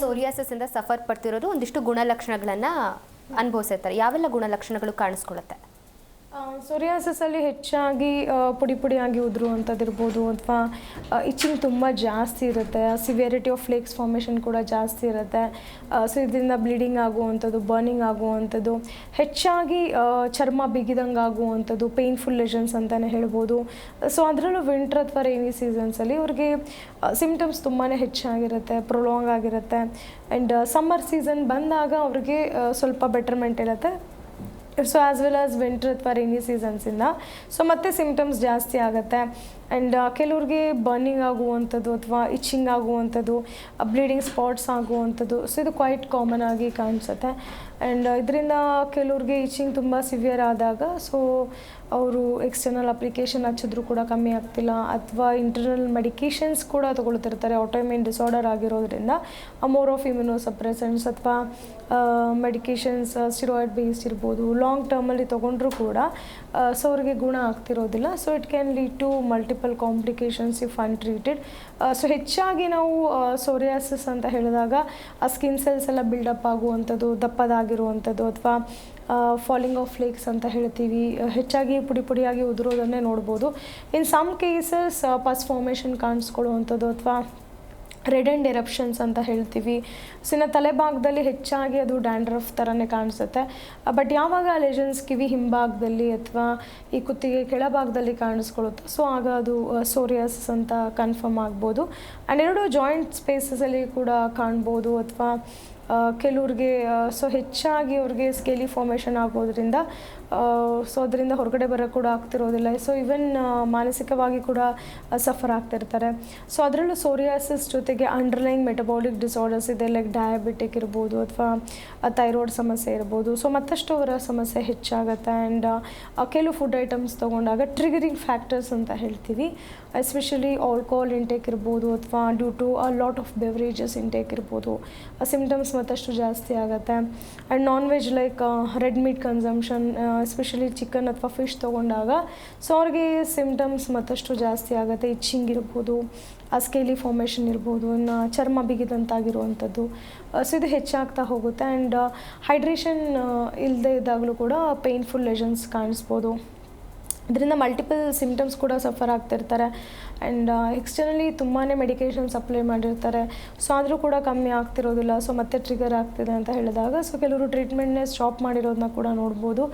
Psoriasis ಇಂದ suffer ಪಡ್ತಿರೋರು ಒಂದಿಷ್ಟು ಗುಣಲಕ್ಷಣಗಳನ್ನ ಅನುಭವಿಸಿರ್ತಾರೆ. ಯಾವೆಲ್ಲ ಗುಣಲಕ್ಷಣಗಳು ಕಾಣಿಸ್ಕೊಳ್ಳುತ್ತೆ? ಸೋರಿಯಾಸಿಸಲ್ಲಿ ಹೆಚ್ಚಾಗಿ ಪುಡಿ ಪುಡಿಯಾಗಿ ಉದುರುವಂಥದ್ದಿರ್ಬೋದು, ಅಥವಾ ಇಚ್ಚಿಂಗ್ ತುಂಬ ಜಾಸ್ತಿ ಇರುತ್ತೆ. ಸಿವಿಯರಿಟಿ ಆಫ್ ಫ್ಲೇಕ್ಸ್ ಫಾರ್ಮೇಷನ್ ಕೂಡ ಜಾಸ್ತಿ ಇರುತ್ತೆ. ಸೊ ಇದರಿಂದ ಬ್ಲೀಡಿಂಗ್ ಆಗುವಂಥದ್ದು, ಬರ್ನಿಂಗ್ ಆಗುವಂಥದ್ದು, ಹೆಚ್ಚಾಗಿ ಚರ್ಮ ಬಿಗಿದಂಗೆ ಆಗುವಂಥದ್ದು, ಪೇನ್ಫುಲ್ ಲೆಷನ್ಸ್ ಅಂತಲೇ ಹೇಳ್ಬೋದು. ಸೊ ಅದರಲ್ಲೂ ವಿಂಟರ್ ಅಥವಾ ರೈನಿ ಸೀಸನ್ಸಲ್ಲಿ ಅವ್ರಿಗೆ ಸಿಮ್ಟಮ್ಸ್ ತುಂಬಾ ಹೆಚ್ಚಾಗಿರುತ್ತೆ, ಪ್ರೊಲಾಂಗ್ ಆಗಿರುತ್ತೆ. ಆ್ಯಂಡ್ ಸಮ್ಮರ್ ಸೀಸನ್ ಬಂದಾಗ ಅವ್ರಿಗೆ ಸ್ವಲ್ಪ ಬೆಟರ್ಮೆಂಟ್ ಇರುತ್ತೆ. So as well as winter ಅಥವಾ ರೈನಿ ಸೀಸನ್ಸಿಂದ ಸೊ ಮತ್ತೆ ಸಿಮ್ಟಮ್ಸ್ ಜಾಸ್ತಿ ಆಗುತ್ತೆ. ಆ್ಯಂಡ್ ಕೆಲವ್ರಿಗೆ ಬರ್ನಿಂಗ್ ಆಗುವಂಥದ್ದು ಅಥವಾ ಇಚ್ಚಿಂಗ್ ಆಗುವಂಥದ್ದು, ಬ್ಲೀಡಿಂಗ್ ಸ್ಪಾಟ್ಸ್ ಆಗುವಂಥದ್ದು, ಸೊ ಇದು ಕ್ವೈಟ್ ಕಾಮನ್ ಆಗಿ ಕಾಣಿಸುತ್ತೆ. ಆ್ಯಂಡ್ ಇದರಿಂದ ಕೆಲವ್ರಿಗೆ ಇಚ್ಚಿಂಗ್ ತುಂಬ ಸಿವಿಯರ್ ಆದಾಗ ಸೊ ಅವರು ಎಕ್ಸ್ಟರ್ನಲ್ ಅಪ್ಲಿಕೇಶನ್ ಹಚ್ಚಿದ್ರೂ ಕೂಡ ಕಮ್ಮಿ ಆಗ್ತಿಲ್ಲ, ಅಥವಾ ಇಂಟರ್ನಲ್ ಮೆಡಿಕೇಷನ್ಸ್ ಕೂಡ ತೊಗೊಳ್ತಿರ್ತಾರೆ. ಆಟೋಇಮ್ಯೂನ್ ಡಿಸಾರ್ಡರ್ ಆಗಿರೋದ್ರಿಂದ ಮೋರ್ ಆಫ್ ಇಮ್ಯುನೋಸಪ್ರೆಸೆಂಟ್ಸ್ ಅಥವಾ ಮೆಡಿಕೇಷನ್ಸ್ ಸ್ಟಿರಾಯ್ಡ್ ಬೇಸ್ಡ್ ಇರ್ಬೋದು, ಲಾಂಗ್ ಟರ್ಮಲ್ಲಿ ತೊಗೊಂಡ್ರೂ ಕೂಡ ಸೊ ಅವ್ರಿಗೆ ಗುಣ ಆಗ್ತಿರೋದಿಲ್ಲ. So it can lead to multiple complications if untreated. So ಹೆಚ್ಚಾಗಿ ನಾವು ಸೋರಿಯಾಸಿಸ್ ಅಂತ ಹೇಳಿದಾಗ ಆ ಸ್ಕಿನ್ ಸೆಲ್ಸ್ ಎಲ್ಲ ಬಿಲ್ಡಪ್ ಆಗುವಂಥದ್ದು, ದಪ್ಪದಾಗಿರುವಂಥದ್ದು, ಅಥವಾ ಫಾಲಿಂಗ್ ಆಫ್ ಫ್ಲೇಕ್ಸ್ ಅಂತ ಹೇಳ್ತೀವಿ, ಹೆಚ್ಚಾಗಿ ಪುಡಿ ಪುಡಿಯಾಗಿ ಉದುರೋದನ್ನೇ ನೋಡ್ಬೋದು. In some cases pus formation ಕಾಣಿಸ್ಕೊಳ್ಳುವಂಥದ್ದು, ಅಥವಾ ರೆಡ್ ಆ್ಯಂಡ್ ಎರಪ್ಷನ್ಸ್ ಅಂತ ಹೇಳ್ತೀವಿ. ಸೊ ಇನ್ನು ತಲೆಭಾಗದಲ್ಲಿ ಹೆಚ್ಚಾಗಿ ಅದು ಡ್ಯಾಂಡ್ರಫ್ ಥರನೇ ಕಾಣಿಸುತ್ತೆ. ಬಟ್ ಯಾವಾಗ ಲೆಷನ್ಸ್ ಕಿವಿ ಹಿಂಭಾಗದಲ್ಲಿ ಅಥವಾ ಈ ಕುತ್ತಿಗೆ ಕೆಳಭಾಗದಲ್ಲಿ ಕಾಣಿಸ್ಕೊಳ್ಳುತ್ತೆ ಸೊ ಆಗ ಅದು ಸೋರಿಯಾಸಿಸ್ ಅಂತ ಕನ್ಫರ್ಮ್ ಆಗ್ಬೋದು. ಆ್ಯಂಡ್ ಎರಡು ಜಾಯಿಂಟ್ ಸ್ಪೇಸಸಲ್ಲಿ ಕೂಡ ಕಾಣ್ಬೋದು, ಅಥವಾ ಕೆಲವ್ರಿಗೆ ಸೊ ಹೆಚ್ಚಾಗಿ ಅವ್ರಿಗೆ ಸ್ಕೇಲಿ ಫಾರ್ಮೇಷನ್ ಆಗೋದ್ರಿಂದ ಸೊ ಅದರಿಂದ ಹೊರಗಡೆ ಬರೋಕ್ಕೆ ಕೂಡ ಆಗ್ತಿರೋದಿಲ್ಲ. ಸೊ ಈವನ್ ಮಾನಸಿಕವಾಗಿ ಕೂಡ ಸಫರ್ ಆಗ್ತಿರ್ತಾರೆ. ಸೊ ಅದರಲ್ಲೂ ಸೋರಿಯಾಸಿಸ್ ಜೊತೆಗೆ ಅಂಡರ್ಲೈನ್ ಮೆಟಬಾಲಿಕ್ ಡಿಸಾರ್ಡರ್ಸ್ ಇದೆ, ಲೈಕ್ ಡಯಾಬಿಟಿಕ್ ಇರ್ಬೋದು, ಅಥವಾ ಥೈರಾಯ್ಡ್ ಸಮಸ್ಯೆ ಇರ್ಬೋದು. ಸೊ ಮತ್ತಷ್ಟು ಅವರ ಸಮಸ್ಯೆ ಹೆಚ್ಚಾಗುತ್ತೆ. ಆ್ಯಂಡ್ ಕೆಲವು ಫುಡ್ ಐಟಮ್ಸ್ ತೊಗೊಂಡಾಗ ಟ್ರಿಗರಿಂಗ್ ಫ್ಯಾಕ್ಟರ್ಸ್ ಅಂತ ಹೇಳ್ತೀವಿ, ಎಸ್ಪೆಷಲಿ ಆಲ್ಕೋಹಾಲ್ ಇಂಟೇಕ್ ಇರ್ಬೋದು, ಅಥವಾ due to lot of beverages intake ಇರ್ಬೋದು, ಸಿಮ್ಟಮ್ಸ್ ಮತ್ತಷ್ಟು ಜಾಸ್ತಿ ಆಗುತ್ತೆ. And non veg like red meat consumption, especially chicken ಅಥವಾ ಫಿಶ್ ತೊಗೊಂಡಾಗ ಸೊ ಅವ್ರಿಗೆ ಸಿಮ್ಟಮ್ಸ್ ಮತ್ತಷ್ಟು ಜಾಸ್ತಿ ಆಗುತ್ತೆ. ಇಚ್ಚಿಂಗ್ ಇರ್ಬೋದು, ಸ್ಕೇಲಿ ಫಾರ್ಮೇಷನ್ ಇರ್ಬೋದು, ಇನ್ನು ಚರ್ಮ ಬಿಗಿದಂತಾಗಿರುವಂಥದ್ದು, ಸೊ ಇದು ಹೆಚ್ಚಾಗ್ತಾ ಹೋಗುತ್ತೆ. ಆ್ಯಂಡ್ ಹೈಡ್ರೇಷನ್ ಇಲ್ಲದೆ ಇದ್ದಾಗಲೂ ಕೂಡ ಪೇನ್ಫುಲ್ ಲೆಷನ್ಸ್ ಕಾಣಿಸ್ಬೋದು. ಇದರಿಂದ ಮಲ್ಟಿಪಲ್ ಸಿಮ್ಟಮ್ಸ್ ಕೂಡ ಸಫರ್ ಆಗ್ತಿರ್ತಾರೆ. ಆ್ಯಂಡ್ ಎಕ್ಸ್ಟರ್ನಲಿ ತುಂಬಾ ಮೆಡಿಕೇಷನ್ಸ್ ಅಪ್ಲೈ ಮಾಡಿರ್ತಾರೆ. ಸೊ ಆದರೂ ಕೂಡ ಕಮ್ಮಿ ಆಗ್ತಿರೋದಿಲ್ಲ. ಸೊ ಮತ್ತೆ ಟ್ರಿಗರ್ ಆಗ್ತಿದೆ ಅಂತ ಹೇಳಿದಾಗ ಸೊ ಕೆಲವರು ಟ್ರೀಟ್ಮೆಂಟ್ನೇ ಸ್ಟಾಪ್ ಮಾಡಿರೋದನ್ನ ಕೂಡ ನೋಡ್ಬೋದು.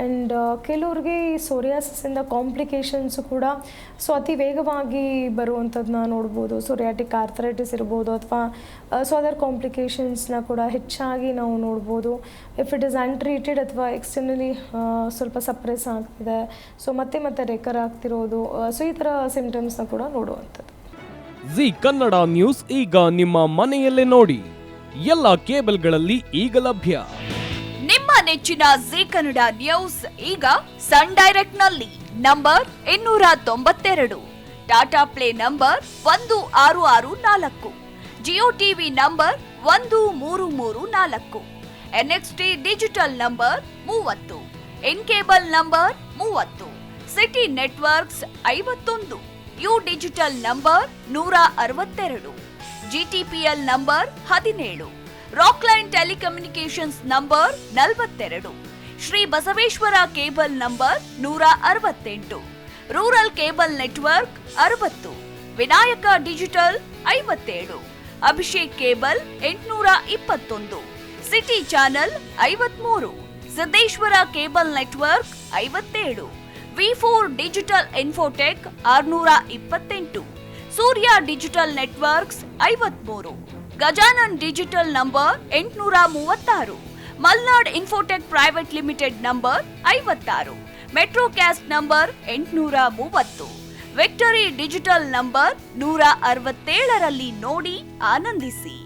ಆ್ಯಂಡ್ ಕೆಲವ್ರಿಗೆ ಈ ಸೋರಿಯಾಸಿಸಿಂದ ಕಾಂಪ್ಲಿಕೇಶನ್ಸು ಕೂಡ ಸೊ ಅತಿ ವೇಗವಾಗಿ ಬರುವಂಥದ್ದನ್ನ ನೋಡ್ಬೋದು. ಸೋರಿಯಾಟಿಕ್ ಆರ್ಥರೈಟಿಸ್ ಇರ್ಬೋದು, ಅಥವಾ ಸೊ ಅದರ್ ಕಾಂಪ್ಲಿಕೇಶನ್ಸ್ನ ಕೂಡ ಹೆಚ್ಚಾಗಿ ನಾವು ನೋಡ್ಬೋದು. ಇಫ್ ಇಟ್ ಇಸ್ ಅನ್ಟ್ರೀಟೆಡ್ ಅಥವಾ ಎಕ್ಸ್ಟರ್ನಲಿ ಸ್ವಲ್ಪ ಸಪ್ರೆಸ್ ಆಗ್ತಿದೆ, ಸೊ ಮತ್ತೆ ರೆಕರ್ ಆಗ್ತಿರೋದು, ಸೊ ಈ ಥರ ಸಿಮ್ಟಮ್ಸ್ನ ಕೂಡ ನೋಡುವಂಥದ್ದು. ಜಿ ಕನ್ನಡ ನ್ಯೂಸ್ ಈಗ ನಿಮ್ಮ ಮನೆಯಲ್ಲೇ ನೋಡಿ. ಎಲ್ಲ ಕೇಬಲ್ಗಳಲ್ಲಿ ಈಗ ಲಭ್ಯ. ನಿಮ್ಮ ನೆಚ್ಚಿನ ಜಿ ಕನ್ನಡ ನ್ಯೂಸ್ ಈಗ ಸನ್ ಡೈರೆಕ್ಟ್ ನಲ್ಲಿ number 292, Tata play number 1664, Jio TV number 1334, NXT digital number 30, in cable number 30, city networks 51, U digital number 162, GTPL number 17, Rockline telecommunications number 42, Shri Basaveshwara cable number 168, rural cable network 60, Vinayaka digital 57, Abhishek cable 821, city channel 53, Siddeshwara cable network 57, ವಿ4 digital infotech 628, Surya digital networks 53, Gajanan digital number 836, Malnad infotech private limited number 56, metrocast number 830, victory digital number 167ರಲ್ಲಿ ನೋಡಿ ಆನಂದಿಸಿ.